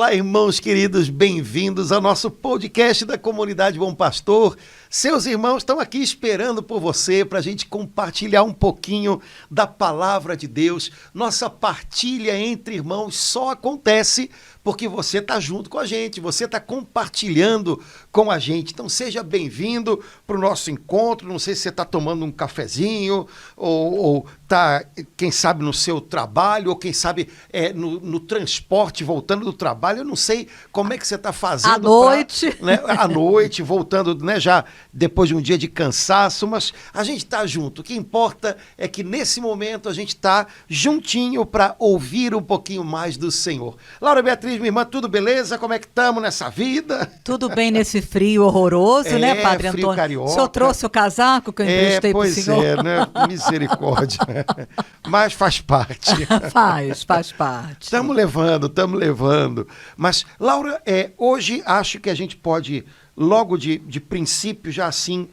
Olá, irmãos queridos, bem-vindos ao nosso podcast da Comunidade Bom Pastor. Seus irmãos estão aqui esperando por você para a gente compartilhar um pouquinho da palavra de Deus. Nossa partilha entre irmãos só acontece porque você está junto com a gente, você está compartilhando com a gente. Então seja bem-vindo para o nosso encontro. Não sei se você está tomando um cafezinho ou está, quem sabe, no seu trabalho ou quem sabe no transporte, voltando do trabalho. Eu não sei como é que você está fazendo. À noite. À noite, voltando, já depois de um dia de cansaço, mas a gente está junto. O que importa é que nesse momento a gente está juntinho para ouvir um pouquinho mais do Senhor. Laura Beatriz, minha irmã, tudo beleza? Como é que estamos nessa vida? Tudo bem nesse frio horroroso, né, Padre frio Antônio? carioca. O senhor trouxe o casaco que eu emprestei para o senhor? Pois né? Misericórdia. Mas faz parte. Faz parte. Estamos levando. Mas, Laura, hoje acho que a gente pode, logo de princípio, já assim,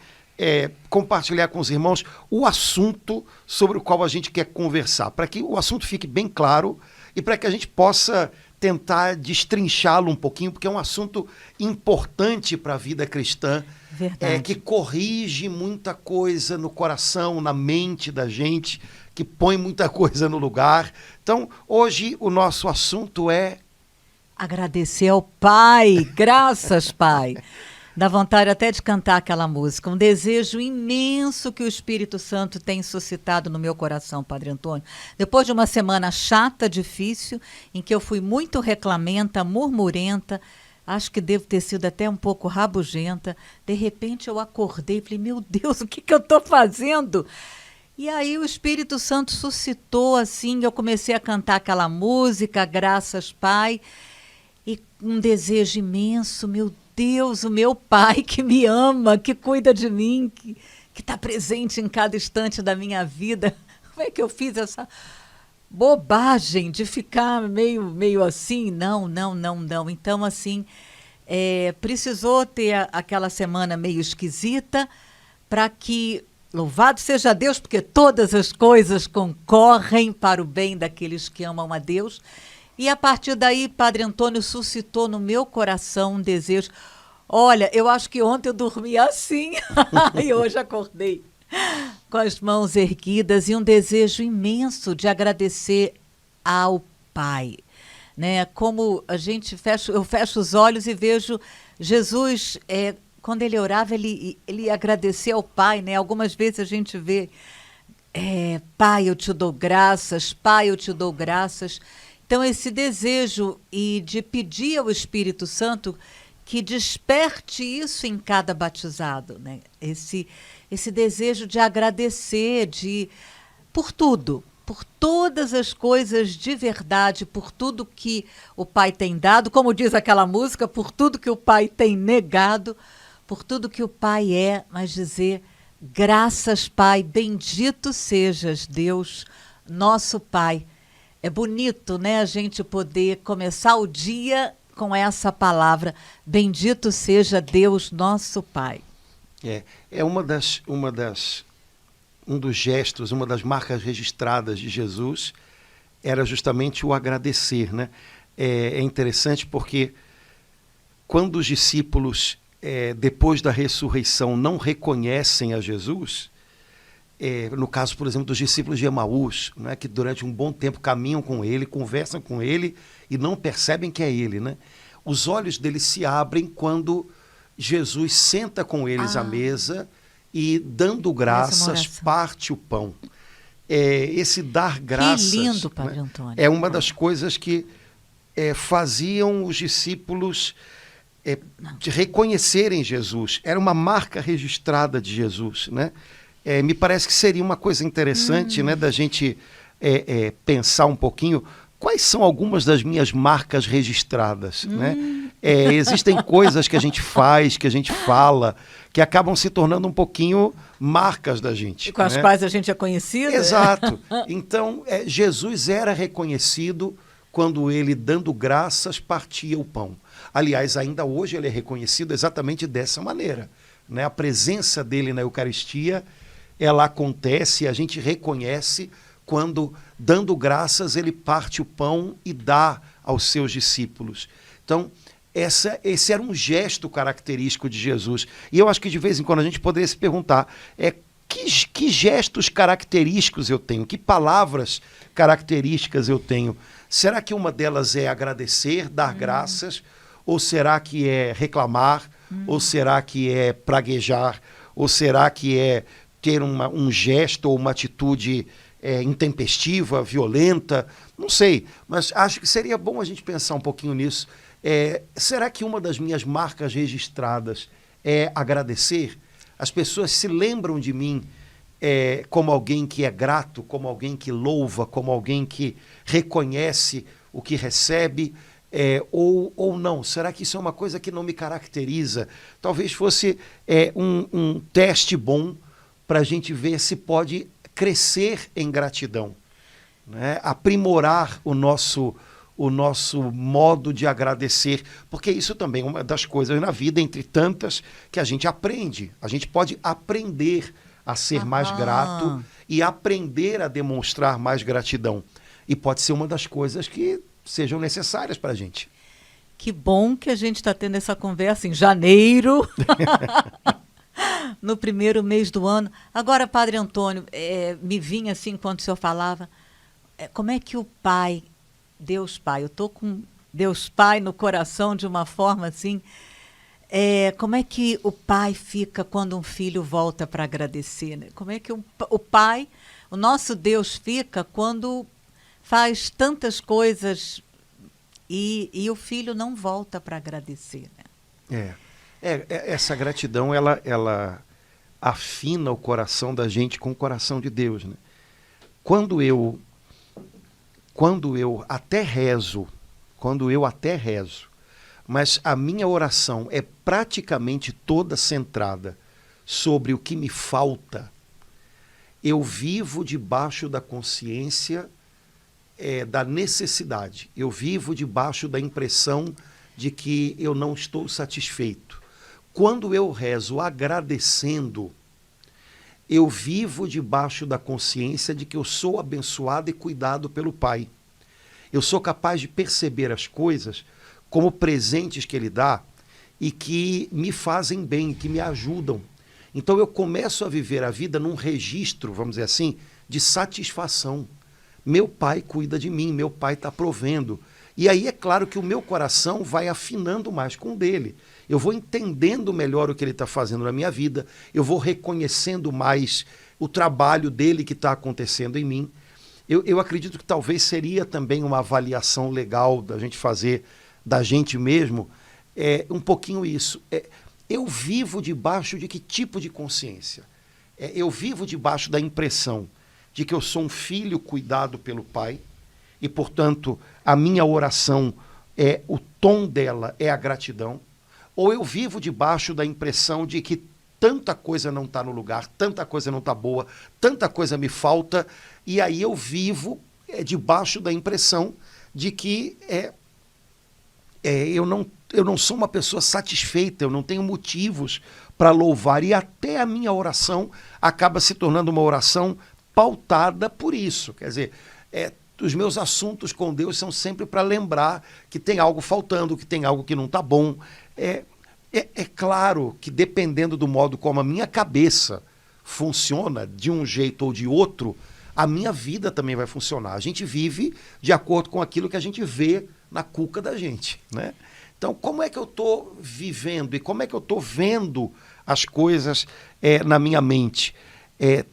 compartilhar com os irmãos o assunto sobre o qual a gente quer conversar, para que o assunto fique bem claro e para que a gente possa tentar destrinchá-lo um pouquinho, porque é um assunto importante para a vida cristã. Verdade. Que corrige muita coisa no coração, na mente da gente, que põe muita coisa no lugar. Então, hoje o nosso assunto é agradecer ao Pai, graças, Pai. Dá vontade até de cantar aquela música, um desejo imenso que o Espírito Santo tem suscitado no meu coração, Padre Antônio. Depois de uma semana chata, difícil, em que eu fui muito reclamenta, murmurenta, acho que devo ter sido até um pouco rabugenta, de repente eu acordei e falei, meu Deus, o que eu estou fazendo? E aí o Espírito Santo suscitou assim, eu comecei a cantar aquela música, graças, Pai, e um desejo imenso, meu Deus, o meu Pai que me ama, que cuida de mim, que está presente em cada instante da minha vida. Como é que eu fiz essa bobagem de ficar meio assim? Não. Então, assim, precisou ter aquela semana meio esquisita para que, louvado seja Deus, porque todas as coisas concorrem para o bem daqueles que amam a Deus. E a partir daí, Padre Antônio suscitou no meu coração um desejo. Olha, eu acho que ontem eu dormi assim e hoje acordei com as mãos erguidas e um desejo imenso de agradecer ao Pai. Né? Como eu fecho os olhos e vejo Jesus, quando ele orava, ele agradecia ao Pai. Né? Algumas vezes a gente vê, Pai, eu te dou graças, Pai, eu te dou graças. Então, esse desejo e de pedir ao Espírito Santo que desperte isso em cada batizado, né? Esse desejo de agradecer por tudo, por todas as coisas de verdade, por tudo que o Pai tem dado, como diz aquela música, por tudo que o Pai tem negado, por tudo que o Pai é, mas dizer, graças, Pai, bendito sejas, Deus, nosso Pai. É bonito, né, a gente poder começar o dia com essa palavra, bendito seja Deus, nosso Pai. Um dos gestos, uma das marcas registradas de Jesus era justamente o agradecer, né? É interessante porque quando os discípulos, depois da ressurreição, não reconhecem a Jesus, no caso, por exemplo, dos discípulos de Emaús, né, que durante um bom tempo caminham com ele, conversam com ele e não percebem que é ele, né? Os olhos deles se abrem quando Jesus senta com eles à mesa e, dando graças, parte o pão. Esse dar graças, que lindo, Padre Antônio. É uma das coisas que faziam os discípulos de reconhecerem Jesus. Era uma marca registrada de Jesus, né? Me parece que seria uma coisa interessante, né, da gente pensar um pouquinho quais são algumas das minhas marcas registradas. Né? Existem coisas que a gente faz, que a gente fala, que acabam se tornando um pouquinho marcas da gente. E com as quais a gente é conhecido. Exato. Então, Jesus era reconhecido quando ele, dando graças, partia o pão. Aliás, ainda hoje ele é reconhecido exatamente dessa maneira. Né? A presença dele na Eucaristia, ela acontece, a gente reconhece quando, dando graças, ele parte o pão e dá aos seus discípulos. Então, esse era um gesto característico de Jesus. E eu acho que de vez em quando a gente poderia se perguntar, que gestos característicos eu tenho? Que palavras características eu tenho? Será que uma delas é agradecer, dar graças? Ou será que é reclamar? Ou será que é praguejar? Ou será que é ter um gesto ou uma atitude intempestiva, violenta? Não sei, mas acho que seria bom a gente pensar um pouquinho nisso. Será que uma das minhas marcas registradas é agradecer? As pessoas se lembram de mim como alguém que é grato, como alguém que louva, como alguém que reconhece o que recebe, ou não? Será que isso é uma coisa que não me caracteriza? Talvez fosse um teste bom para a gente ver se pode crescer em gratidão, né? Aprimorar o nosso modo de agradecer, porque isso também é uma das coisas na vida, entre tantas, que a gente aprende. A gente pode aprender a ser mais grato e aprender a demonstrar mais gratidão. E pode ser uma das coisas que sejam necessárias para a gente. Que bom que a gente está tendo essa conversa em janeiro, no primeiro mês do ano. Agora, Padre Antônio, me vinha assim, enquanto o senhor falava, como é que o Pai... Deus Pai, eu estou com Deus Pai no coração de uma forma assim. Como é que o pai fica quando um filho volta para agradecer, né? Como é que o pai, o nosso Deus, fica quando faz tantas coisas e o filho não volta para agradecer, né? Essa gratidão, ela afina o coração da gente com o coração de Deus, né? Quando eu até rezo, mas a minha oração é praticamente toda centrada sobre o que me falta, eu vivo debaixo da consciência da necessidade. Eu vivo debaixo da impressão de que eu não estou satisfeito. Quando eu rezo agradecendo, eu vivo debaixo da consciência de que eu sou abençoado e cuidado pelo Pai. Eu sou capaz de perceber as coisas como presentes que Ele dá e que me fazem bem, que me ajudam. Então eu começo a viver a vida num registro, vamos dizer assim, de satisfação. Meu Pai cuida de mim, meu Pai está provendo. E aí é claro que o meu coração vai afinando mais com o dele. Eu vou entendendo melhor o que ele está fazendo na minha vida, eu vou reconhecendo mais o trabalho dele que está acontecendo em mim. Eu acredito que talvez seria também uma avaliação legal da gente fazer da gente mesmo, um pouquinho isso. Eu vivo debaixo de que tipo de consciência? Eu vivo debaixo da impressão de que eu sou um filho cuidado pelo Pai e, portanto, a minha oração, o tom dela é a gratidão. Ou eu vivo debaixo da impressão de que tanta coisa não está no lugar, tanta coisa não está boa, tanta coisa me falta, e aí eu vivo debaixo da impressão de que eu não sou uma pessoa satisfeita, eu não tenho motivos para louvar, e até a minha oração acaba se tornando uma oração pautada por isso. Quer dizer, os meus assuntos com Deus são sempre para lembrar que tem algo faltando, que tem algo que não está bom. É claro que dependendo do modo como a minha cabeça funciona, de um jeito ou de outro, a minha vida também vai funcionar. A gente vive de acordo com aquilo que a gente vê na cuca da gente, né? Então, como é que eu estou vivendo e como é que eu estou vendo as coisas na minha mente?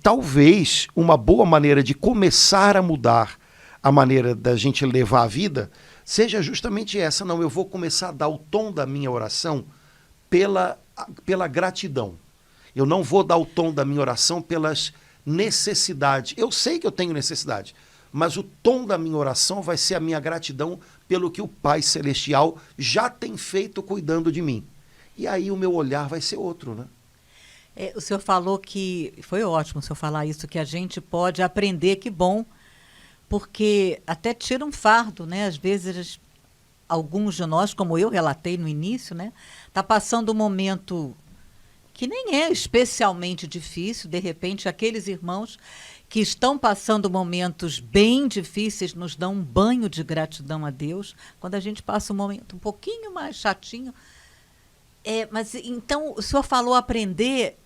Talvez uma boa maneira de começar a mudar a maneira da gente levar a vida seja justamente essa. Não, eu vou começar a dar o tom da minha oração pela gratidão. Eu não vou dar o tom da minha oração pelas necessidades. Eu sei que eu tenho necessidade, mas o tom da minha oração vai ser a minha gratidão pelo que o Pai Celestial já tem feito cuidando de mim. E aí o meu olhar vai ser outro, né? O senhor falou que, foi ótimo o senhor falar isso, que a gente pode aprender, que bom, porque até tira um fardo, né? Às vezes, alguns de nós, como eu relatei no início, né? Está passando um momento que nem é especialmente difícil, de repente, aqueles irmãos que estão passando momentos bem difíceis nos dão um banho de gratidão a Deus. Quando a gente passa um momento um pouquinho mais chatinho. Mas então, o senhor falou aprender,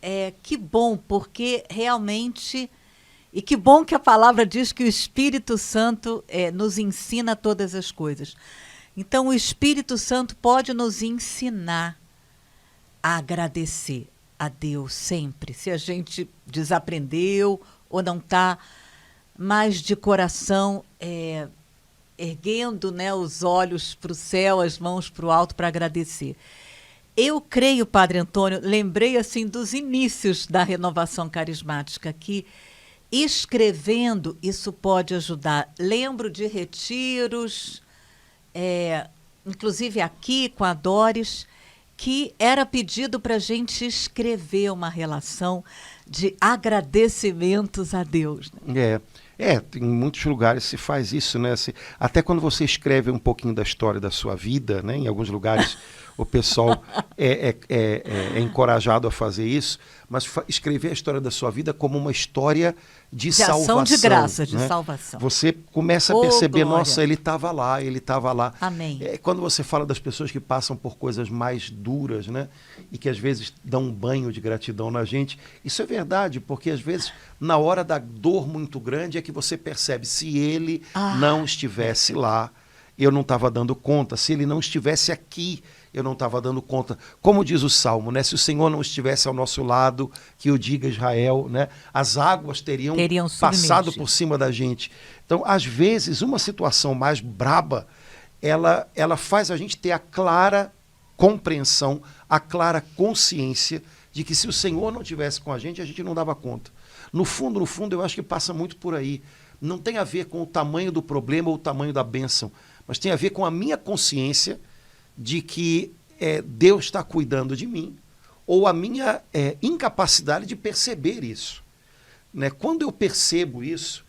que bom, porque realmente... E que bom que a palavra diz que o Espírito Santo nos ensina todas as coisas. Então, o Espírito Santo pode nos ensinar a agradecer a Deus sempre. Se a gente desaprendeu ou não está mais de coração erguendo, né, os olhos para o céu, as mãos para o alto para agradecer. Eu creio, Padre Antônio, lembrei assim dos inícios da renovação carismática, que escrevendo isso pode ajudar. Lembro de retiros, inclusive aqui com a Doris, que era pedido para a gente escrever uma relação de agradecimentos a Deus. Né? Em muitos lugares se faz isso, né? Até quando você escreve um pouquinho da história da sua vida, né? Em alguns lugares o pessoal é encorajado a fazer isso, mas escrever a história da sua vida como uma história de salvação. Ação de graça, de né? salvação. Você começa a perceber, glória. Nossa, ele estava lá. Amém. Quando você fala das pessoas que passam por coisas mais duras, né? E que às vezes dão um banho de gratidão na gente, isso é verdade, porque às vezes na hora da dor muito grande é que você percebe, se ele não estivesse lá, eu não estava dando conta, se ele não estivesse aqui, eu não estava dando conta. Como diz o Salmo, né? Se o Senhor não estivesse ao nosso lado, que o diga Israel, né? As águas teriam passado por cima da gente. Então, às vezes, uma situação mais braba, ela faz a gente ter a clara compreensão, a clara consciência de que se o Senhor não estivesse com a gente não dava conta. No fundo, eu acho que passa muito por aí. Não tem a ver com o tamanho do problema ou o tamanho da bênção, mas tem a ver com a minha consciência de que Deus está cuidando de mim, ou a minha incapacidade de perceber isso. Né? Quando eu percebo isso,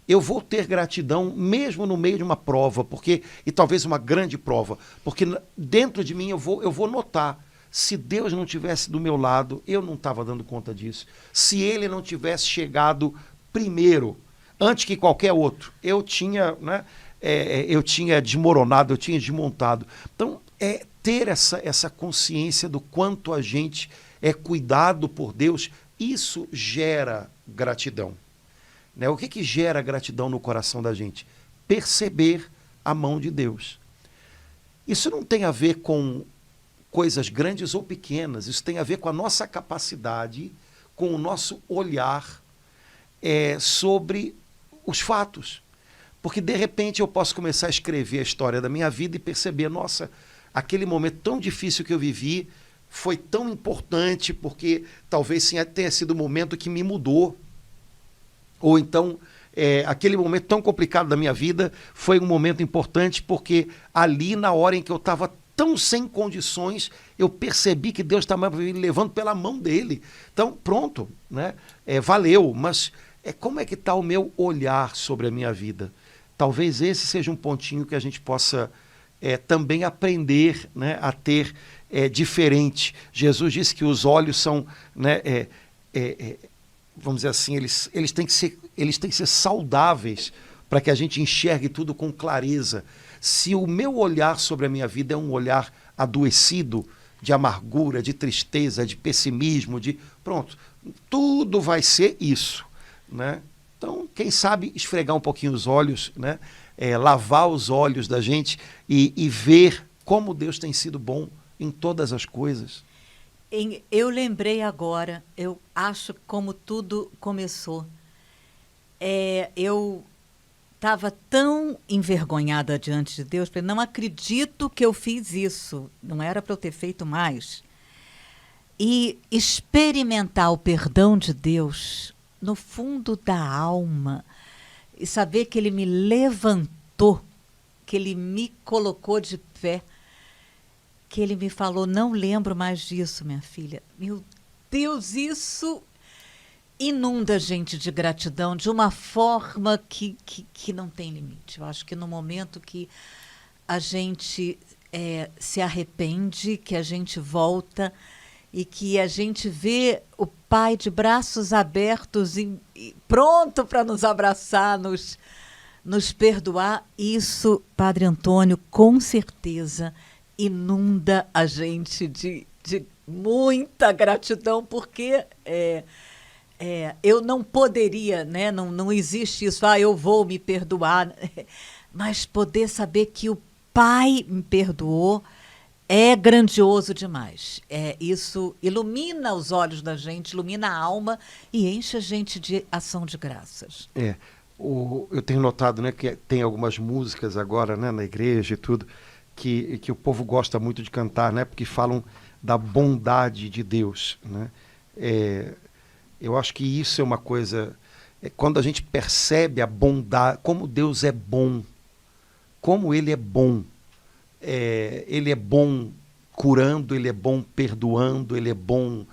eu vou ter gratidão mesmo no meio de uma prova, e talvez uma grande prova, porque dentro de mim eu vou notar, se Deus não tivesse do meu lado, eu não estava dando conta disso. Se Ele não tivesse chegado primeiro, antes que qualquer outro, eu tinha desmoronado, eu tinha desmontado. Então, ter essa consciência do quanto a gente é cuidado por Deus, isso gera gratidão. Né? O que gera gratidão no coração da gente? Perceber a mão de Deus. Isso não tem a ver com coisas grandes ou pequenas, isso tem a ver com a nossa capacidade, com o nosso olhar sobre os fatos. Porque, de repente, eu posso começar a escrever a história da minha vida e perceber, nossa, aquele momento tão difícil que eu vivi foi tão importante porque talvez tenha sido o momento que me mudou. Ou então, aquele momento tão complicado da minha vida foi um momento importante porque ali, na hora em que eu estava tão sem condições, eu percebi que Deus estava me levando pela mão dele. Então, pronto, né? Valeu, mas como é que está o meu olhar sobre a minha vida? Talvez esse seja um pontinho que a gente possa também aprender, né, a ter diferente. Jesus disse que os olhos são, né, vamos dizer assim, eles têm que ser saudáveis para que a gente enxergue tudo com clareza. Se o meu olhar sobre a minha vida é um olhar adoecido, de amargura, de tristeza, de pessimismo, pronto, tudo vai ser isso, né? Então, quem sabe esfregar um pouquinho os olhos, né? Lavar os olhos da gente e ver como Deus tem sido bom em todas as coisas. Eu lembrei agora, eu acho como tudo começou. Eu estava tão envergonhada diante de Deus, não acredito que eu fiz isso, não era para eu ter feito mais. E experimentar o perdão de Deus no fundo da alma e saber que Ele me levantou, que Ele me colocou de pé, que Ele me falou, não lembro mais disso, minha filha. Meu Deus, isso inunda a gente de gratidão de uma forma que não tem limite. Eu acho que no momento que a gente se arrepende, que a gente volta e que a gente vê o Pai de braços abertos e pronto para nos abraçar, nos perdoar. Isso, Padre Antônio, com certeza inunda a gente de muita gratidão, porque eu não poderia, né? Não existe isso, eu vou me perdoar, mas poder saber que o Pai me perdoou é grandioso demais. Isso ilumina os olhos da gente, ilumina a alma e enche a gente de ação de graças. Eu tenho notado, né, que tem algumas músicas agora, né, na igreja e tudo, que o povo gosta muito de cantar, né, porque falam da bondade de Deus, né? Eu acho que isso é uma coisa... quando a gente percebe a bondade, como Deus é bom, como Ele é bom. Ele é bom curando, Ele é bom perdoando, Ele é bom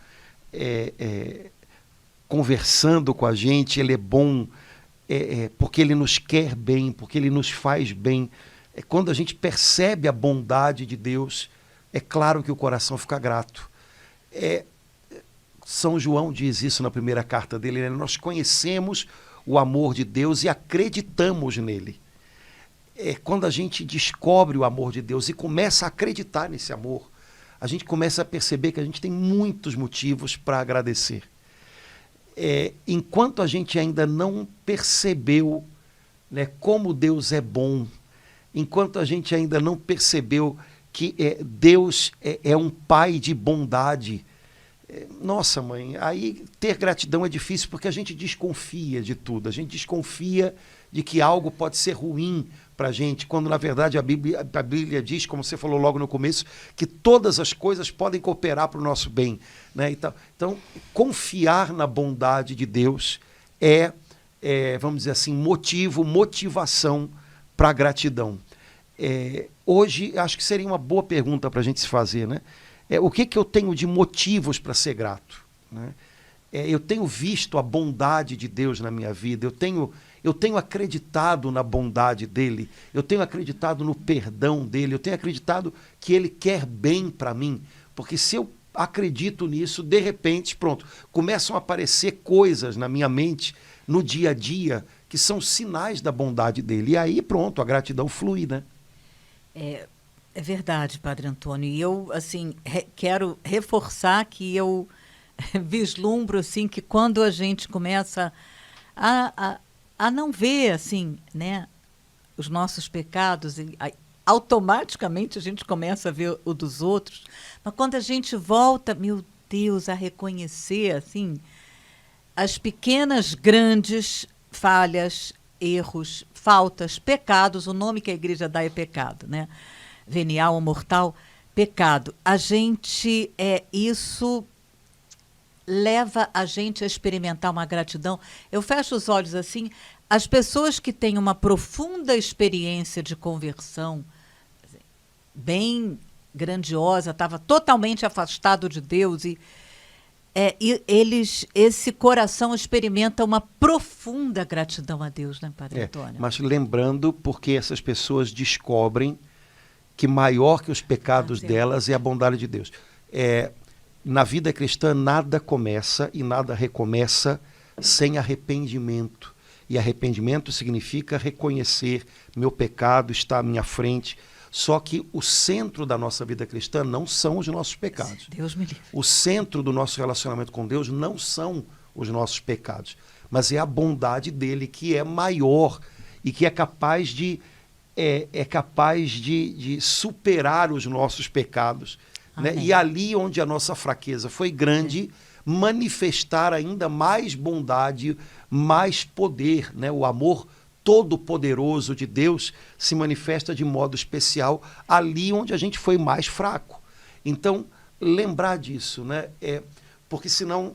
conversando com a gente, Ele é bom porque Ele nos quer bem, porque Ele nos faz bem. Quando a gente percebe a bondade de Deus, é claro que o coração fica grato. São João diz isso na primeira carta dele, né? Nós conhecemos o amor de Deus e acreditamos nele. Quando a gente descobre o amor de Deus e começa a acreditar nesse amor, a gente começa a perceber que a gente tem muitos motivos para agradecer. Enquanto a gente ainda não percebeu, né, como Deus é bom, enquanto a gente ainda não percebeu que Deus é um Pai de bondade, nossa, mãe, aí ter gratidão é difícil porque a gente desconfia de tudo, a gente desconfia de que algo pode ser ruim para a gente, quando na verdade a Bíblia diz, como você falou logo no começo, que todas as coisas podem cooperar para o nosso bem, né? Então, confiar na bondade de Deus vamos dizer assim, motivação para a gratidão. Hoje, acho que seria uma boa pergunta para a gente se fazer, né? O que eu tenho de motivos para ser grato, né? Eu tenho visto a bondade de Deus na minha vida, eu tenho acreditado na bondade dele, eu tenho acreditado no perdão dele, eu tenho acreditado que ele quer bem para mim, porque se eu acredito nisso, de repente, pronto, começam a aparecer coisas na minha mente, no dia a dia, que são sinais da bondade dele, e aí pronto, a gratidão flui, né? É verdade, Padre Antônio, e eu, assim, quero reforçar que eu vislumbro, assim, que quando a gente começa a não ver, assim, né, os nossos pecados, automaticamente a gente começa a ver o dos outros, mas quando a gente volta, meu Deus, a reconhecer, assim, as pequenas, grandes falhas, erros, faltas, pecados, o nome que a igreja dá é pecado, né? Venial ou mortal, pecado. A gente, isso leva a gente a experimentar uma gratidão. Eu fecho os olhos assim, as pessoas que têm uma profunda experiência de conversão, bem grandiosa, estava totalmente afastado de Deus, e esse coração experimenta uma profunda gratidão a Deus, né, Padre Antônio? Mas lembrando, porque essas pessoas descobrem que maior que os pecados delas é a bondade de Deus. Na vida cristã, nada começa e nada recomeça sem arrependimento. E arrependimento significa reconhecer meu pecado está à minha frente. Só que o centro da nossa vida cristã não são os nossos pecados. Deus me livre. O centro do nosso relacionamento com Deus não são os nossos pecados, mas é a bondade dele que é maior e que é capaz de superar os nossos pecados, né? E ali onde a nossa fraqueza foi grande, manifestar ainda mais bondade, mais poder, né? O amor todo-poderoso de Deus se manifesta de modo especial ali onde a gente foi mais fraco. Então, lembrar disso, né? Porque senão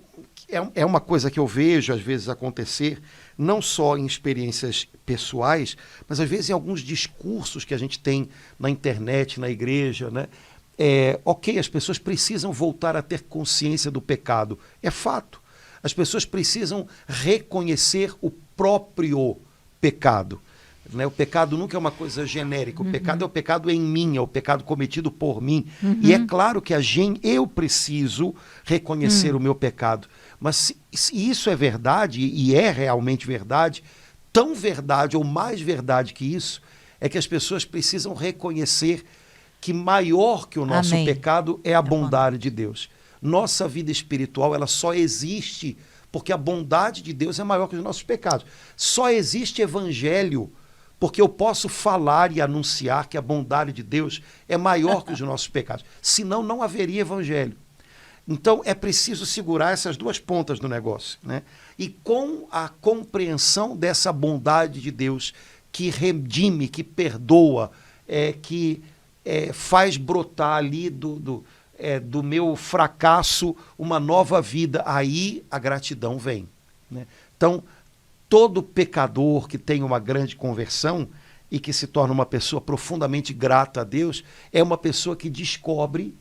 é uma coisa que eu vejo às vezes acontecer, não só em experiências pessoais, mas às vezes em alguns discursos que a gente tem na internet, na igreja, né? Ok, as pessoas precisam voltar a ter consciência do pecado, é fato. As pessoas precisam reconhecer o próprio pecado. né? O pecado nunca é uma coisa genérica. O pecado é o pecado em mim, é o pecado cometido por mim. E é claro que eu preciso reconhecer o meu pecado. Mas se isso é verdade, e é realmente verdade, tão verdade ou mais verdade que isso, é que as pessoas precisam reconhecer que maior que o nosso Amém. pecado é a bondade de Deus. Nossa vida espiritual, ela só existe porque a bondade de Deus é maior que os nossos pecados. Só existe evangelho porque eu posso falar e anunciar que a bondade de Deus é maior que os nossos pecados. Senão, não haveria evangelho. Então, é preciso segurar essas duas pontas do negócio, né? E com a compreensão dessa bondade de Deus, que redime, que perdoa, que faz brotar ali do meu fracasso uma nova vida, aí a gratidão vem, né? Então, todo pecador que tem uma grande conversão e que se torna uma pessoa profundamente grata a Deus, é uma pessoa que descobre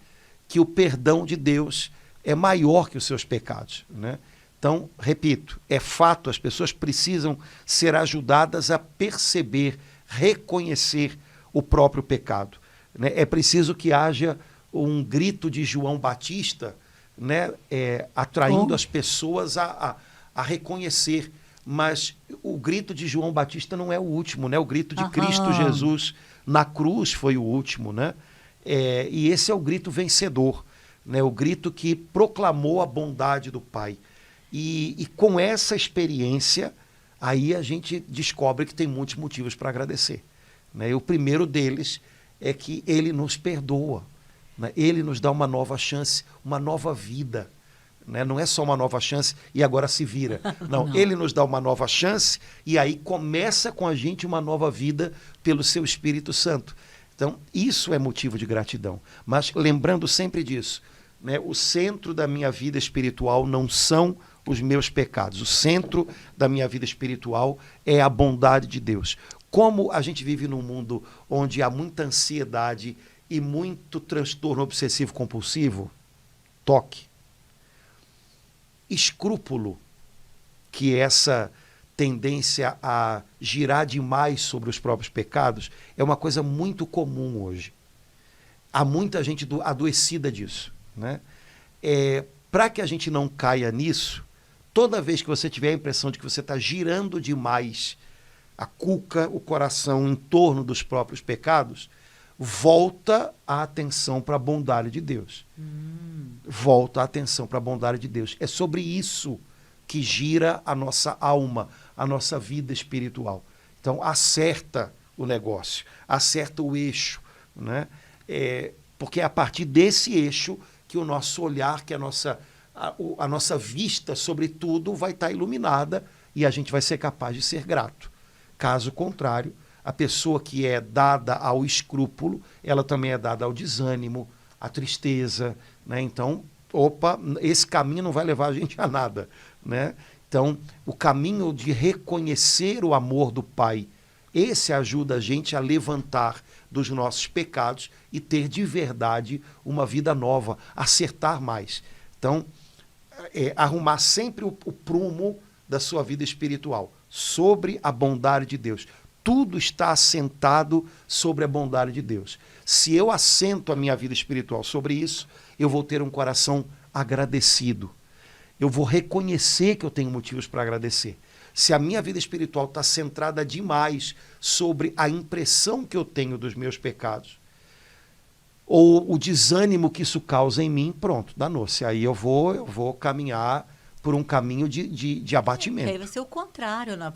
que o perdão de Deus é maior que os seus pecados, né? Então, repito, é fato, as pessoas precisam ser ajudadas a perceber, reconhecer o próprio pecado, né? É preciso que haja um grito de João Batista, né? Atraindo as pessoas a reconhecer. Mas o grito de João Batista não é o último, né? O grito de Cristo Jesus na cruz foi o último, né? E esse é o grito vencedor, né? O grito que proclamou a bondade do Pai. E com essa experiência, aí a gente descobre que tem muitos motivos para agradecer, né? E o primeiro deles é que Ele nos perdoa, né? Ele nos dá uma nova chance, uma nova vida, né? Não é só uma nova chance e agora se vira. Não, Ele nos dá uma nova chance e aí começa com a gente uma nova vida pelo seu Espírito Santo. Então, isso é motivo de gratidão. Mas lembrando sempre disso, né? O centro da minha vida espiritual não são os meus pecados. O centro da minha vida espiritual é a bondade de Deus. Como a gente vive num mundo onde há muita ansiedade e muito transtorno obsessivo-compulsivo, toque. Escrúpulo, que é essa tendência a girar demais sobre os próprios pecados, é uma coisa muito comum hoje. Há muita gente adoecida disso, né? Para que a gente não caia nisso, toda vez que você tiver a impressão de que você está girando demais a cuca, o coração em torno dos próprios pecados, volta a atenção para a bondade de Deus. Volta a atenção para a bondade de Deus. É sobre isso que gira a nossa alma, a nossa vida espiritual. Então, acerta o negócio, acerta o eixo, né? Porque é a partir desse eixo que o nosso olhar, que a nossa vista sobre tudo vai estar iluminada e a gente vai ser capaz de ser grato. Caso contrário, a pessoa que é dada ao escrúpulo, ela também é dada ao desânimo, à tristeza, né? Então, esse caminho não vai levar a gente a nada, né? Então, o caminho de reconhecer o amor do Pai, esse ajuda a gente a levantar dos nossos pecados e ter de verdade uma vida nova, acertar mais. Então, arrumar sempre o prumo da sua vida espiritual, sobre a bondade de Deus. Tudo está assentado sobre a bondade de Deus. Se eu assento a minha vida espiritual sobre isso, eu vou ter um coração agradecido. Eu vou reconhecer que eu tenho motivos para agradecer. Se a minha vida espiritual está centrada demais sobre a impressão que eu tenho dos meus pecados, ou o desânimo que isso causa em mim, pronto, danou-se. Aí eu vou caminhar por um caminho de abatimento. Aí vai ser o contrário. Não?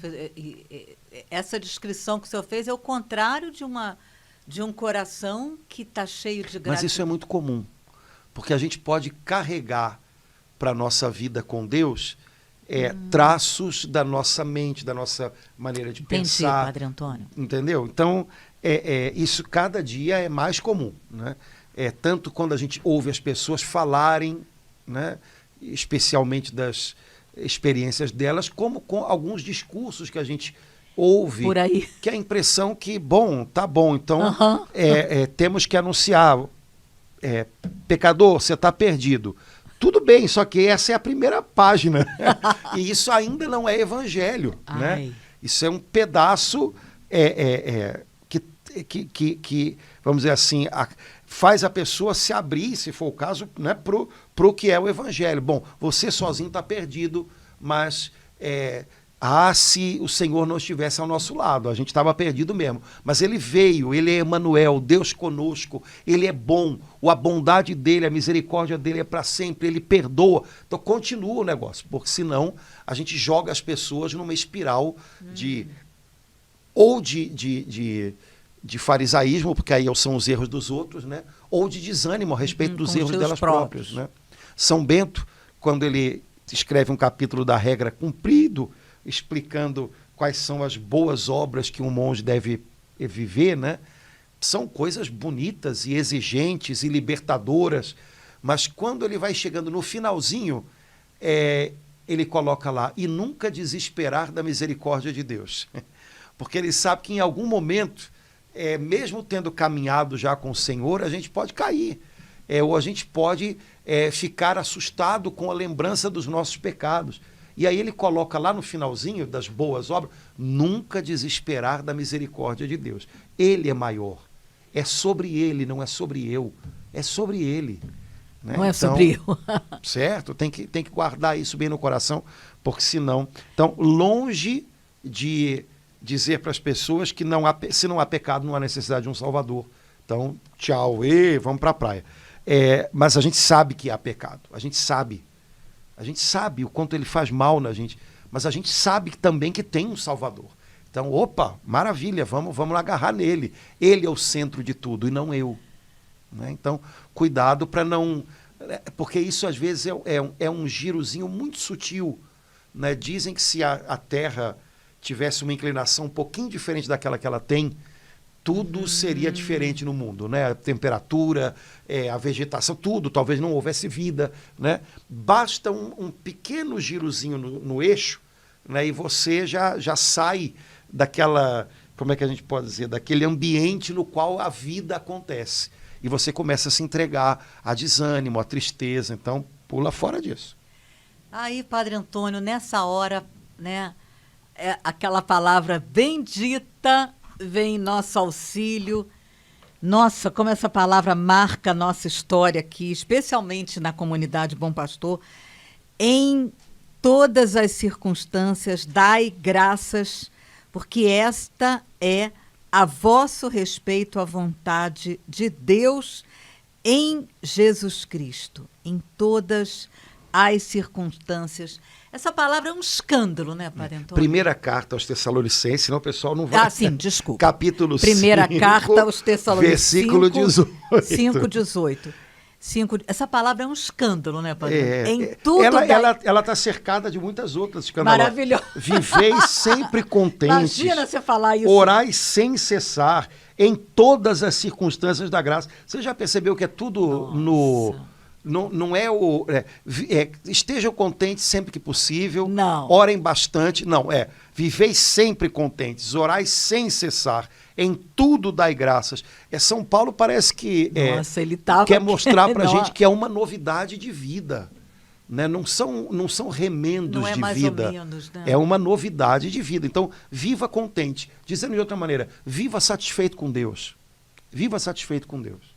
Essa descrição que o senhor fez é o contrário de um coração que está cheio de gratidão. Mas isso é muito comum, porque a gente pode carregar para a nossa vida com Deus traços da nossa mente, da nossa maneira de pensar. Padre Antônio. Entendeu? Então, isso cada dia é mais comum, né? Tanto quando a gente ouve as pessoas falarem, né, especialmente das experiências delas, como com alguns discursos que a gente ouve, por aí, que é a impressão que, tá bom, então temos que anunciar, pecador, você está perdido. Tudo bem, só que essa é a primeira página. E isso ainda não é evangelho, né? Isso é um pedaço vamos dizer assim, faz a pessoa se abrir, se for o caso, né, pro que é o evangelho. Bom, você sozinho está perdido, mas se o Senhor não estivesse ao nosso lado, a gente estava perdido mesmo. Mas ele veio, ele é Emmanuel, Deus conosco, ele é bom, a bondade dele, a misericórdia dele é para sempre, ele perdoa. Então continua o negócio, porque senão a gente joga as pessoas numa espiral de farisaísmo, porque aí são os erros dos outros, né? Ou de desânimo a respeito dos erros delas próprias. Né? São Bento, quando ele escreve um capítulo da regra cumprido, explicando quais são as boas obras que um monge deve viver, né? São coisas bonitas e exigentes e libertadoras, mas quando ele vai chegando no finalzinho, ele coloca lá, e nunca desesperar da misericórdia de Deus. Porque ele sabe que em algum momento, mesmo tendo caminhado já com o Senhor, a gente pode cair, ou a gente pode ficar assustado com a lembrança dos nossos pecados. E aí ele coloca lá no finalzinho das boas obras, nunca desesperar da misericórdia de Deus. Ele é maior. É sobre ele, não é sobre eu. É sobre ele. Né? Não é sobre eu. Certo? Tem que guardar isso bem no coração, porque senão... Então, longe de dizer para as pessoas que se não há pecado, não há necessidade de um Salvador. Então, tchau, vamos para a praia. Mas a gente sabe que há pecado. A gente sabe o quanto ele faz mal na gente, mas a gente sabe também que tem um Salvador. Então, maravilha, vamos agarrar nele. Ele é o centro de tudo e não eu. Né? Então, cuidado para não... Porque isso, às vezes, é um girozinho muito sutil. Né? Dizem que se a Terra tivesse uma inclinação um pouquinho diferente daquela que ela tem, tudo seria diferente no mundo, né? A temperatura, a vegetação, tudo, talvez não houvesse vida, né? Basta um pequeno girozinho no eixo, né? E você já sai daquela, como é que a gente pode dizer, daquele ambiente no qual a vida acontece. E você começa a se entregar a desânimo, a tristeza. Então, pula fora disso. Aí, Padre Antônio, nessa hora, né, aquela palavra bendita vem em nosso auxílio. Nossa, como essa palavra marca a nossa história aqui, especialmente na comunidade Bom Pastor. Em todas as circunstâncias, dai graças, porque esta é a vosso respeito à vontade de Deus em Jesus Cristo, em todas as circunstâncias. Essa palavra é um escândalo, né, Padre Antônio? Primeira carta aos Tessalonicenses, senão o pessoal não vai... sim, desculpa. Capítulo 5, Primeira carta aos Tessalonicenses, versículo 18. 5:18. Essa palavra é um escândalo, né, Padre? Em tudo ela está cercada de muitas outras escandalosas. Maravilhoso. Viveis sempre contentes. Imagina você falar isso. Orai sem cessar, em todas as circunstâncias da graça. Você já percebeu que é tudo Não é estejam contentes sempre que possível. Não. Orem bastante. Não, viveis sempre contentes, orai sem cessar, em tudo dai graças. São Paulo parece que ele quer mostrar para a gente que é uma novidade de vida. Né? Não são remendos de mais vida. ou menos, né? É uma novidade de vida. Então, viva contente. Dizendo de outra maneira, viva satisfeito com Deus. Viva satisfeito com Deus.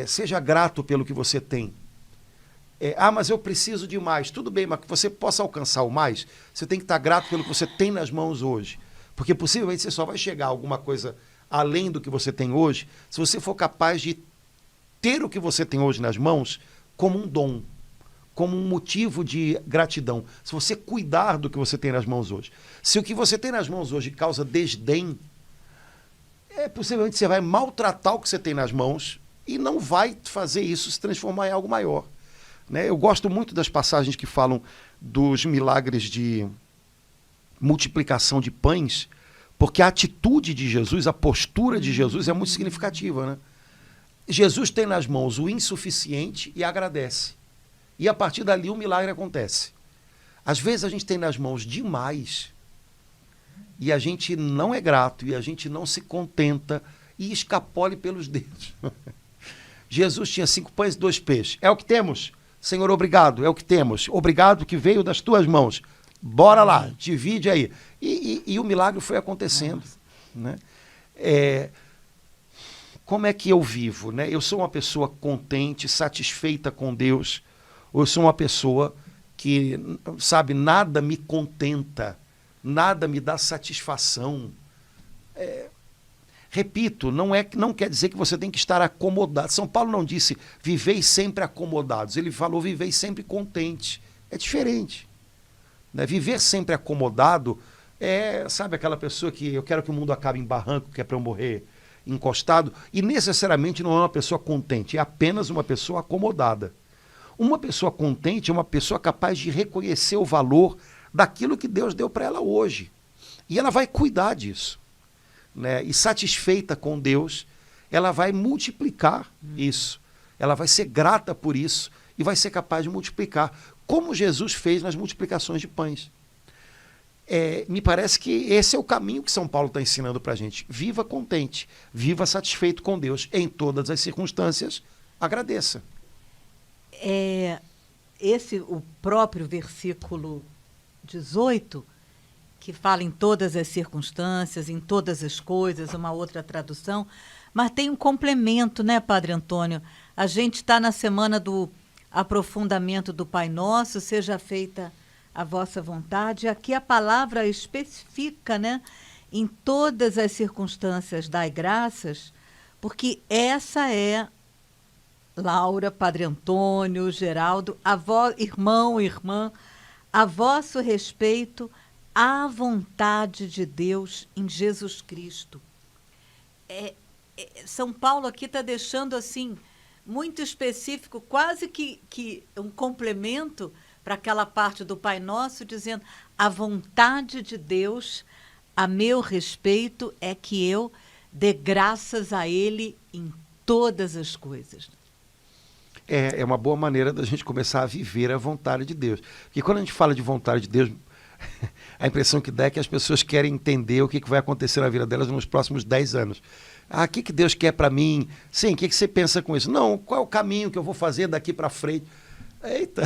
Seja grato pelo que você tem. Mas eu preciso de mais. Tudo bem, mas que você possa alcançar o mais, você tem que estar grato pelo que você tem nas mãos hoje. Porque possivelmente você só vai chegar a alguma coisa além do que você tem hoje, se você for capaz de ter o que você tem hoje nas mãos como um dom, como um motivo de gratidão. Se você cuidar do que você tem nas mãos hoje. Se o que você tem nas mãos hoje causa desdém, possivelmente você vai maltratar o que você tem nas mãos e não vai fazer isso se transformar em algo maior. Né? Eu gosto muito das passagens que falam dos milagres de multiplicação de pães, porque a atitude de Jesus, a postura de Jesus é muito significativa. Né? Jesus tem nas mãos o insuficiente e agradece. E a partir dali o milagre acontece. Às vezes a gente tem nas mãos demais e a gente não é grato e a gente não se contenta e escapole pelos dedos. Jesus tinha 5 pães e 2 peixes. É o que temos. Senhor, obrigado. É o que temos. Obrigado que veio das tuas mãos. Bora lá, divide aí. E o milagre foi acontecendo. né? Como é que eu vivo, né? Eu sou uma pessoa contente, satisfeita com Deus, ou eu sou uma pessoa que, sabe, nada me contenta, nada me dá satisfação. Repito, não quer dizer que você tem que estar acomodado. São Paulo não disse viveis sempre acomodados, ele falou viveis sempre contente. É diferente, né? Viver sempre acomodado sabe, aquela pessoa que eu quero que o mundo acabe em barranco, que é para eu morrer encostado, e necessariamente não é uma pessoa contente, é apenas uma pessoa acomodada. Uma pessoa contente é uma pessoa capaz de reconhecer o valor daquilo que Deus deu para ela hoje. E ela vai cuidar disso, né? E satisfeita com Deus, ela vai multiplicar isso. Ela vai ser grata por isso e vai ser capaz de multiplicar, como Jesus fez nas multiplicações de pães. Me parece que esse é o caminho que São Paulo está ensinando para a gente. Viva contente, viva satisfeito com Deus. Em todas as circunstâncias, agradeça. O próprio versículo 18, que fala em todas as circunstâncias, em todas as coisas, uma outra tradução, mas tem um complemento, né, Padre Antônio? A gente está na semana do aprofundamento do Pai Nosso, seja feita a vossa vontade. Aqui a palavra especifica, né? Em todas as circunstâncias dai graças, porque essa é, Laura, Padre Antônio, Geraldo, irmão, irmã, a vosso respeito, a vontade de Deus em Jesus Cristo. São Paulo aqui está deixando assim muito específico, quase que um complemento para aquela parte do Pai Nosso, dizendo: a vontade de Deus a meu respeito é que eu dê graças a Ele em todas as coisas. É uma boa maneira da gente começar a viver a vontade de Deus. Porque quando a gente fala de vontade de Deus, a impressão que dá é que as pessoas querem entender o que vai acontecer na vida delas nos próximos 10 anos. O que Deus quer para mim? Sim, o que você pensa com isso? Não, qual é o caminho que eu vou fazer daqui para frente? Eita,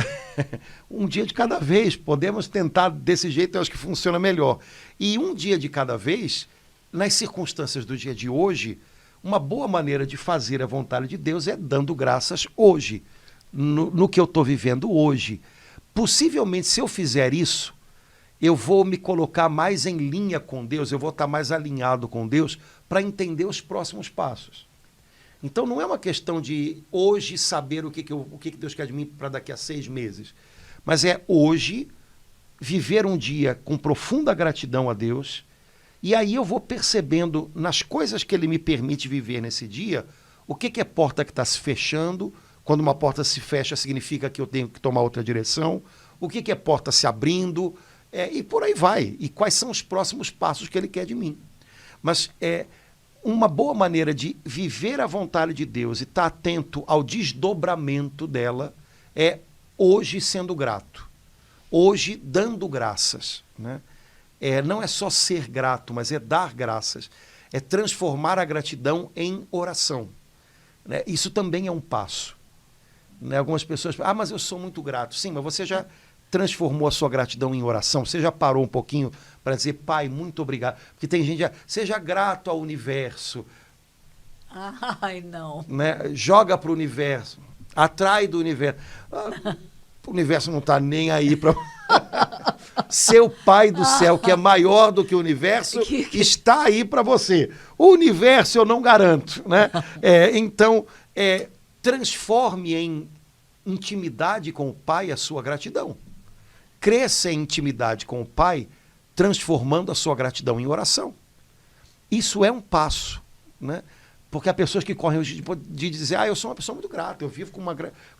um dia de cada vez, podemos tentar desse jeito, eu acho que funciona melhor. E um dia de cada vez, nas circunstâncias do dia de hoje, uma boa maneira de fazer a vontade de Deus é dando graças hoje, no que eu estou vivendo hoje. Possivelmente, se eu fizer isso, eu vou me colocar mais em linha com Deus, eu vou estar mais alinhado com Deus para entender os próximos passos. Então não é uma questão de hoje saber o que Deus quer de mim para daqui a 6 meses, mas é hoje viver um dia com profunda gratidão a Deus, e aí eu vou percebendo nas coisas que Ele me permite viver nesse dia, o que é porta que está se fechando. Quando uma porta se fecha significa que eu tenho que tomar outra direção, o que é porta se abrindo, e por aí vai, e quais são os próximos passos que Ele quer de mim. Mas uma boa maneira de viver a vontade de Deus e estar atento ao desdobramento dela é hoje sendo grato, hoje dando graças, né? Não é só ser grato, mas é dar graças, é transformar a gratidão em oração, né? Isso também é um passo, né? Algumas pessoas falam: mas eu sou muito grato. Sim, mas você já transformou a sua gratidão em oração? Você já parou um pouquinho para dizer: Pai, muito obrigado? Porque tem gente que seja grato ao universo. Ai, não. Né? Joga para o universo, atrai do universo. O universo não está nem aí para... Seu Pai do céu, que é maior do que o universo, está aí para você. O universo eu não garanto, né? Então, transforme em intimidade com o Pai a sua gratidão. Cresça em intimidade com o Pai, transformando a sua gratidão em oração. Isso é um passo, né? Porque há pessoas que correm de dizer: eu sou uma pessoa muito grata, eu vivo com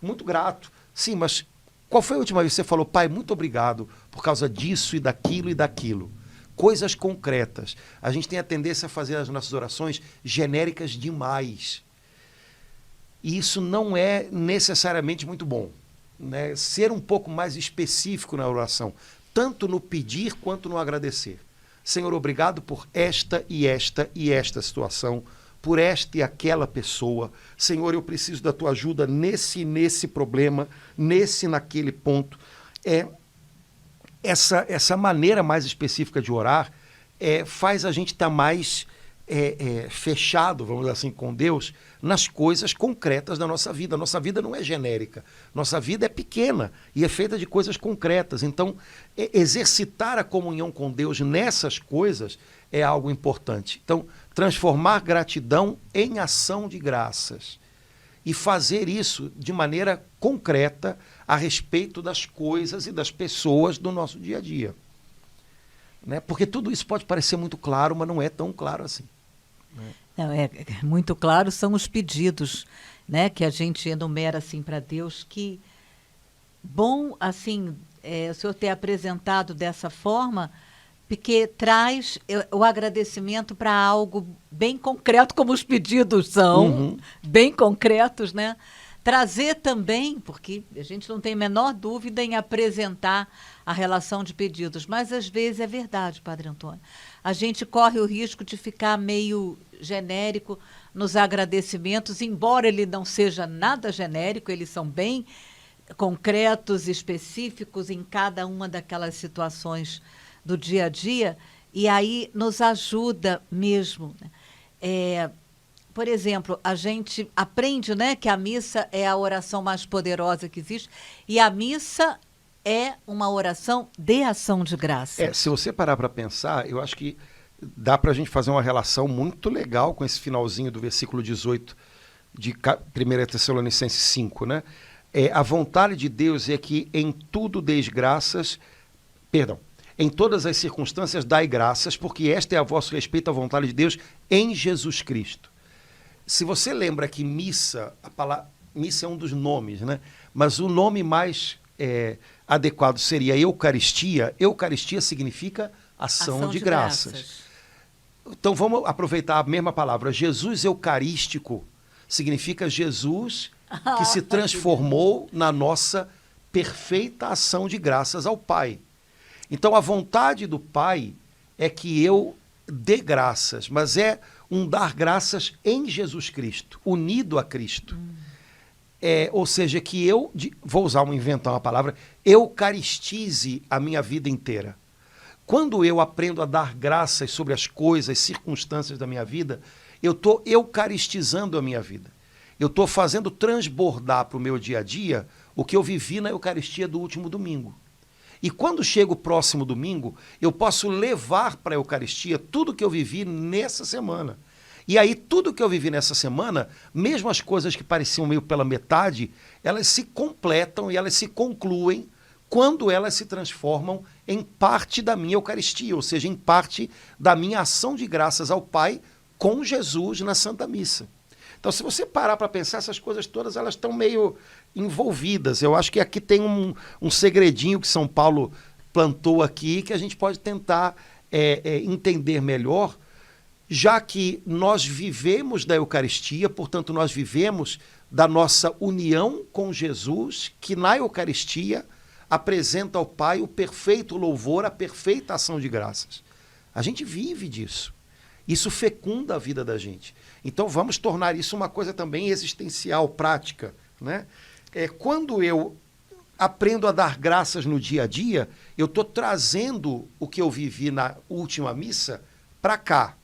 muito grato. Sim, mas qual foi a última vez que você falou: Pai, muito obrigado por causa disso e daquilo e daquilo? Coisas concretas. A gente tem a tendência a fazer as nossas orações genéricas demais. E isso não é necessariamente muito bom, né? Ser um pouco mais específico na oração, tanto no pedir quanto no agradecer. Senhor, obrigado por esta e esta e esta situação, por esta e aquela pessoa. Senhor, eu preciso da tua ajuda nesse problema, naquele ponto. Essa maneira mais específica de orar faz a gente estar mais fechado, vamos dizer assim, com Deus, nas coisas concretas da nossa vida. Nossa vida não é genérica. Nossa vida é pequena e é feita de coisas concretas. Então, exercitar a comunhão com Deus nessas coisas é algo importante. Então, transformar gratidão em ação de graças. E fazer isso de maneira concreta a respeito das coisas e das pessoas do nosso dia a dia. Né? Porque tudo isso pode parecer muito claro, mas não é tão claro assim. Não, muito claro são os pedidos, né, que a gente enumera assim para Deus, que bom assim o senhor ter apresentado dessa forma, porque traz o agradecimento para algo bem concreto, como os pedidos são, bem concretos, né? Trazer também, porque a gente não tem a menor dúvida em apresentar a relação de pedidos, mas às vezes é verdade, Padre Antônio. A gente corre o risco de ficar meio genérico nos agradecimentos, embora ele não seja nada genérico, eles são bem concretos, específicos em cada uma daquelas situações do dia a dia, e aí nos ajuda mesmo, né? Por exemplo, a gente aprende, né, que a missa é a oração mais poderosa que existe, e a missa é uma oração de ação de graça. Se você parar para pensar, eu acho que dá para a gente fazer uma relação muito legal com esse finalzinho do versículo 18 de 1 Tessalonicenses 5, né? A vontade de Deus é que em tudo deis graças, em todas as circunstâncias dai graças, porque esta é a vosso respeito à vontade de Deus em Jesus Cristo. Se você lembra que missa, a palavra missa é um dos nomes, né? Mas o nome mais adequado seria Eucaristia. Eucaristia significa ação de graças. Então vamos aproveitar a mesma palavra. Jesus eucarístico significa Jesus que se transformou na nossa perfeita ação de graças ao Pai. Então a vontade do Pai é que eu dê graças, mas é um dar graças em Jesus Cristo, unido a Cristo. Ou seja, que eu, vou inventar uma palavra, eucaristize a minha vida inteira. Quando eu aprendo a dar graças sobre as coisas, circunstâncias da minha vida, eu estou eucaristizando a minha vida. Eu estou fazendo transbordar para o meu dia a dia o que eu vivi na Eucaristia do último domingo. E quando chega o próximo domingo, eu posso levar para a Eucaristia tudo que eu vivi nessa semana. E aí, tudo que eu vivi nessa semana, mesmo as coisas que pareciam meio pela metade, elas se completam e elas se concluem quando elas se transformam em parte da minha Eucaristia, ou seja, em parte da minha ação de graças ao Pai com Jesus na Santa Missa. Então, se você parar para pensar, essas coisas todas, elas estão meio envolvidas. Eu acho que aqui tem um segredinho que São Paulo plantou aqui, que a gente pode tentar entender melhor, já que nós vivemos da Eucaristia, portanto, nós vivemos da nossa união com Jesus, que na Eucaristia apresenta ao Pai o perfeito louvor, a perfeita ação de graças. A gente vive disso. Isso fecunda a vida da gente. Então vamos tornar isso uma coisa também existencial, prática, né? Quando eu aprendo a dar graças no dia a dia, eu estou trazendo o que eu vivi na última missa para cá.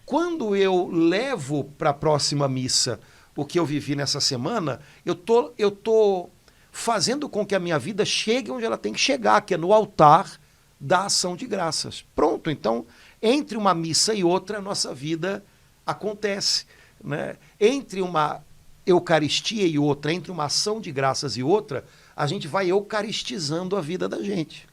Quando eu levo para a próxima missa o que eu vivi nessa semana, eu tô fazendo com que a minha vida chegue onde ela tem que chegar, que é no altar da ação de graças. Pronto, então, entre uma missa e outra, a nossa vida acontece, né? Entre uma Eucaristia e outra, entre uma ação de graças e outra, a gente vai eucaristizando a vida da gente.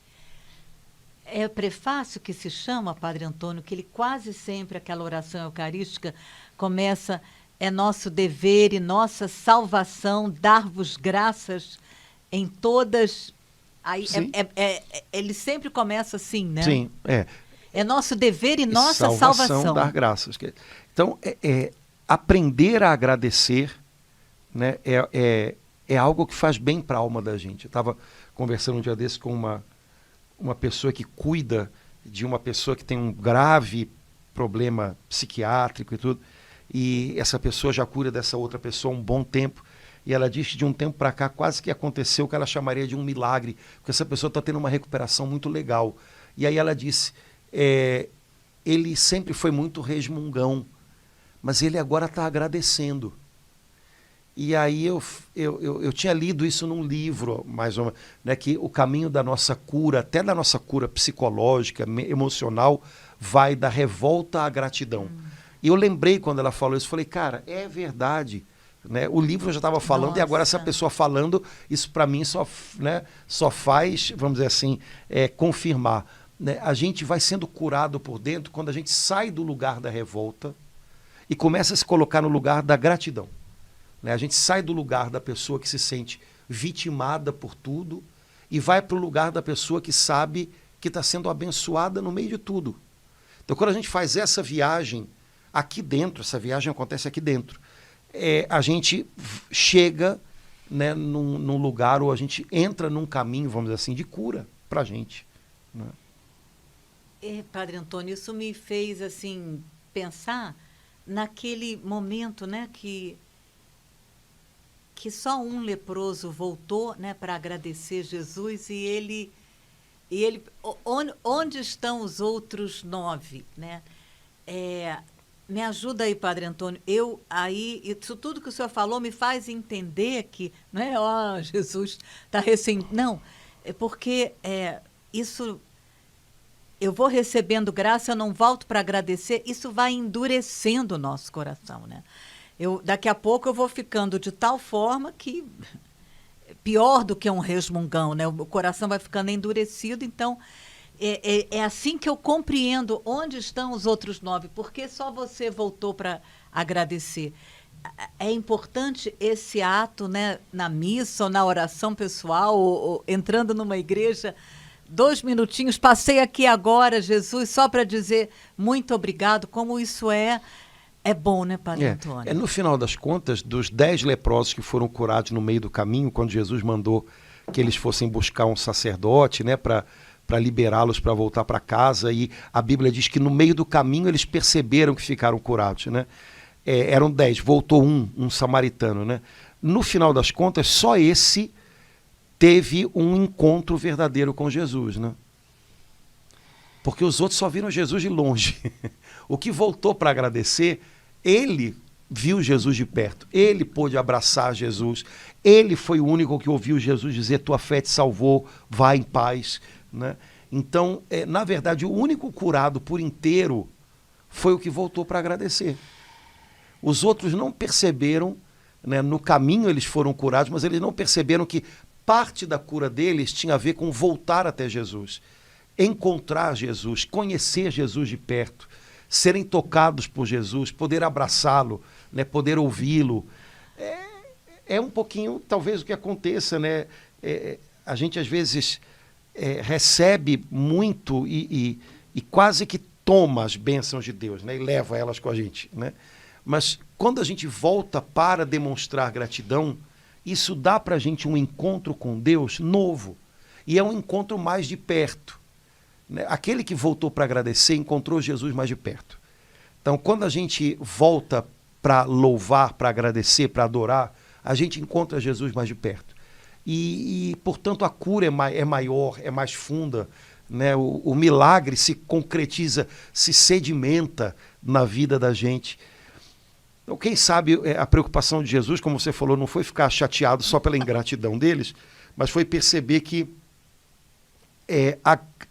É o prefácio que se chama, Padre Antônio, que ele quase sempre, aquela oração eucarística, começa: é nosso dever e nossa salvação dar-vos graças em todas... Aí ele sempre começa assim, né? Sim, É nosso dever e nossa salvação. Dar graças. Então, aprender a agradecer, né, é algo que faz bem para a alma da gente. Eu estava conversando um dia desse com uma pessoa que cuida de uma pessoa que tem um grave problema psiquiátrico e tudo, e essa pessoa já cura dessa outra pessoa há um bom tempo, e ela disse que de um tempo para cá quase que aconteceu o que ela chamaria de um milagre, porque essa pessoa está tendo uma recuperação muito legal. E aí ela disse, ele sempre foi muito resmungão, mas ele agora está agradecendo. E aí eu tinha lido isso num livro, mais ou menos, né, que o caminho da nossa cura, até da nossa cura psicológica, emocional, vai da revolta à gratidão. E eu lembrei quando ela falou isso, falei, cara, é verdade. Né? O livro já estava falando. Nossa. E agora essa pessoa falando, isso para mim só, né, só faz, vamos dizer assim, confirmar. Né? A gente vai sendo curado por dentro quando a gente sai do lugar da revolta e começa a se colocar no lugar da gratidão. Né? A gente sai do lugar da pessoa que se sente vitimada por tudo e vai para o lugar da pessoa que sabe que está sendo abençoada no meio de tudo. Então, quando a gente faz essa viagem aqui dentro, essa viagem acontece aqui dentro, a gente chega, né, num lugar, ou a gente entra num caminho, vamos dizer assim, de cura para a gente. Né? Padre Antônio, isso me fez assim pensar naquele momento, né, que só um leproso voltou, né, para agradecer Jesus e ele onde estão os outros 9, né? Me ajuda aí, Padre Antônio. Isso tudo que o senhor falou me faz entender que não é, Jesus está recém. Não, é porque isso. Eu vou recebendo graça, eu não volto para agradecer, isso vai endurecendo o nosso coração, né? Daqui a pouco eu vou ficando de tal forma que pior do que um resmungão, né? O coração vai ficando endurecido, então é assim que eu compreendo onde estão os outros 9, porque só você voltou para agradecer. É importante esse ato, né, na missa ou na oração pessoal, ou entrando numa igreja, 2 minutinhos, passei aqui agora, Jesus, só para dizer muito obrigado, como isso é bom, né, Padre Antônio? No final das contas, dos 10 leprosos que foram curados no meio do caminho, quando Jesus mandou que eles fossem buscar um sacerdote, né, para liberá-los para voltar para casa, e a Bíblia diz que no meio do caminho eles perceberam que ficaram curados, né? Eram 10, voltou um samaritano, né? No final das contas, só esse teve um encontro verdadeiro com Jesus, né? Porque os outros só viram Jesus de longe. O que voltou para agradecer, ele viu Jesus de perto, ele pôde abraçar Jesus, ele foi o único que ouviu Jesus dizer, tua fé te salvou, vá em paz. Né? Então, na verdade, o único curado por inteiro foi o que voltou para agradecer. Os outros não perceberam, né, no caminho eles foram curados, mas eles não perceberam que parte da cura deles tinha a ver com voltar até Jesus, encontrar Jesus, conhecer Jesus de perto, serem tocados por Jesus, poder abraçá-lo, né, poder ouvi-lo. É um pouquinho, talvez, o que aconteça. Né? A gente, às vezes, recebe muito e quase que toma as bênçãos de Deus, né, e leva elas com a gente. Né? Mas quando a gente volta para demonstrar gratidão, isso dá para a gente um encontro com Deus novo. E é um encontro mais de perto. Né? Aquele que voltou para agradecer encontrou Jesus mais de perto. Então, quando a gente volta para louvar, para agradecer, para adorar, a gente encontra Jesus mais de perto. Portanto, a cura é maior, é mais funda. Né? O milagre se concretiza, se sedimenta na vida da gente. Então, quem sabe a preocupação de Jesus, como você falou, não foi ficar chateado só pela ingratidão deles, mas foi perceber que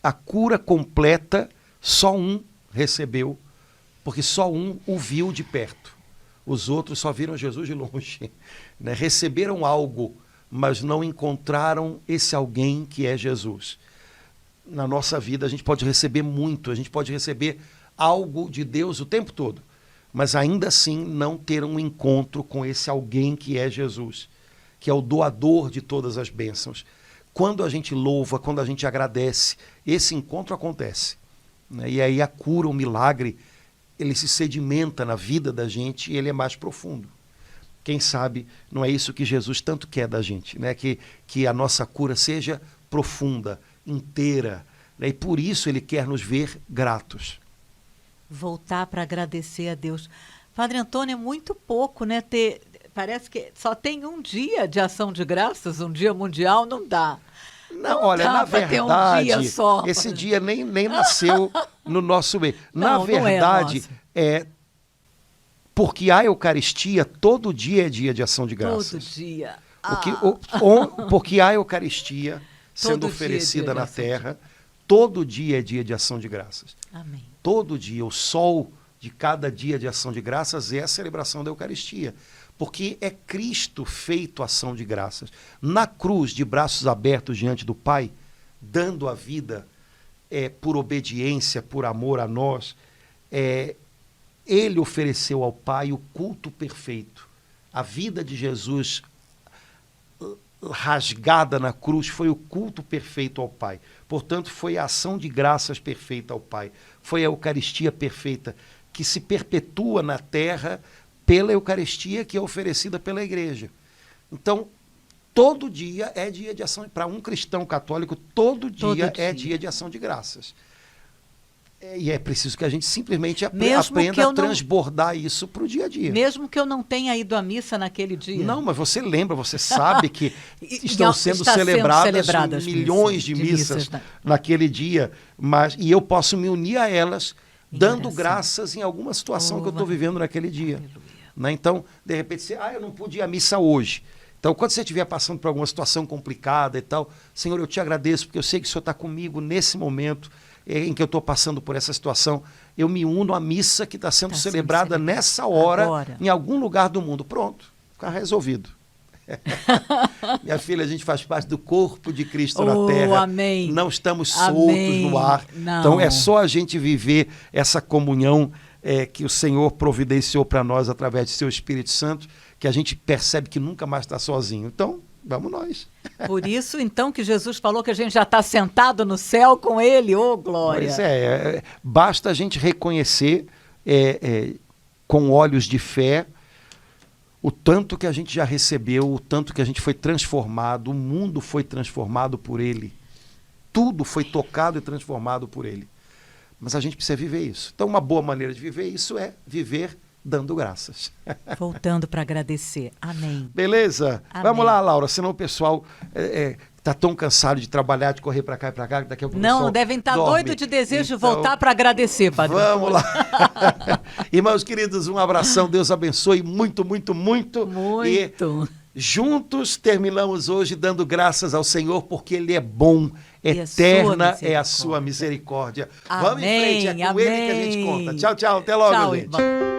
a cura completa só um recebeu, porque só um o viu de perto. Os outros só viram Jesus de longe. Né? Receberam algo, mas não encontraram esse alguém que é Jesus. Na nossa vida a gente pode receber muito, a gente pode receber algo de Deus o tempo todo, mas ainda assim não ter um encontro com esse alguém que é Jesus, que é o doador de todas as bênçãos. Quando a gente louva, quando a gente agradece, esse encontro acontece. Né? E aí a cura, o milagre, ele se sedimenta na vida da gente e ele é mais profundo. Quem sabe não é isso que Jesus tanto quer da gente, né? Que a nossa cura seja profunda, inteira, né? E por isso ele quer nos ver gratos. Voltar para agradecer a Deus. Padre Antônio, é muito pouco, né? Parece que só tem um dia de ação de graças, um dia mundial, não dá. Não, olha, na verdade, um dia só. Esse dia nem nasceu no nosso meio. Na Não, não é verdade, nosso. porque a Eucaristia todo dia é dia de ação de graças. Todo dia. Porque a Eucaristia sendo Todo dia é oferecida dia de na ação de- terra, todo dia é dia de ação de graças. Amém. Todo dia, o sol de cada dia de ação de graças é a celebração da Eucaristia. Porque é Cristo feito ação de graças. Na cruz, de braços abertos diante do Pai, dando a vida por obediência, por amor a nós, ele ofereceu ao Pai o culto perfeito. A vida de Jesus rasgada na cruz foi o culto perfeito ao Pai. Portanto, foi a ação de graças perfeita ao Pai. Foi a Eucaristia perfeita que se perpetua na terra pela Eucaristia que é oferecida pela Igreja. Então, todo dia é dia de ação. Para um cristão católico, todo dia é dia de ação de graças. E é preciso que a gente simplesmente aprenda a transbordar isso para o dia a dia. Mesmo que eu não tenha ido à missa naquele dia. Não, mas você lembra, você sabe que estão sendo celebradas milhões de missas naquele dia, e eu posso me unir a elas dando graças em alguma situação que eu estou vivendo naquele dia. Né? Então, de repente, eu não pude ir à missa hoje. Então, quando você estiver passando por alguma situação complicada e tal, Senhor, eu te agradeço, porque eu sei que o Senhor está comigo nesse momento em que eu estou passando por essa situação. Eu me uno à missa que está sendo celebrada nessa hora, agora, em algum lugar do mundo. Pronto, está resolvido. Minha filha, a gente faz parte do corpo de Cristo na terra. Amém. Não estamos soltos no ar. Não. Então, é só a gente viver essa comunhão que o Senhor providenciou para nós através de seu Espírito Santo, que a gente percebe que nunca mais está sozinho. Então, vamos nós. Por isso, então, que Jesus falou que a gente já está sentado no céu com Ele, glória. Pois basta a gente reconhecer com olhos de fé o tanto que a gente já recebeu, o tanto que a gente foi transformado, o mundo foi transformado por Ele. Tudo foi tocado e transformado por Ele. Mas a gente precisa viver isso. Então, uma boa maneira de viver isso é viver dando graças. Voltando para agradecer. Amém. Beleza? Amém. Vamos lá, Laura, senão o pessoal está tão cansado de trabalhar, de correr para cá e para cá, que daqui a pouco não, devem estar doido de desejo de voltar para agradecer, Padre. Vamos lá. Irmãos queridos, um abração, Deus abençoe muito, muito, muito. Muito. E juntos terminamos hoje dando graças ao Senhor, porque Ele é bom, eterna é a sua misericórdia. Amém, vamos em frente, é com amém. Ele que a gente conta. Tchau, tchau, até logo, Tchau, gente. Irmão.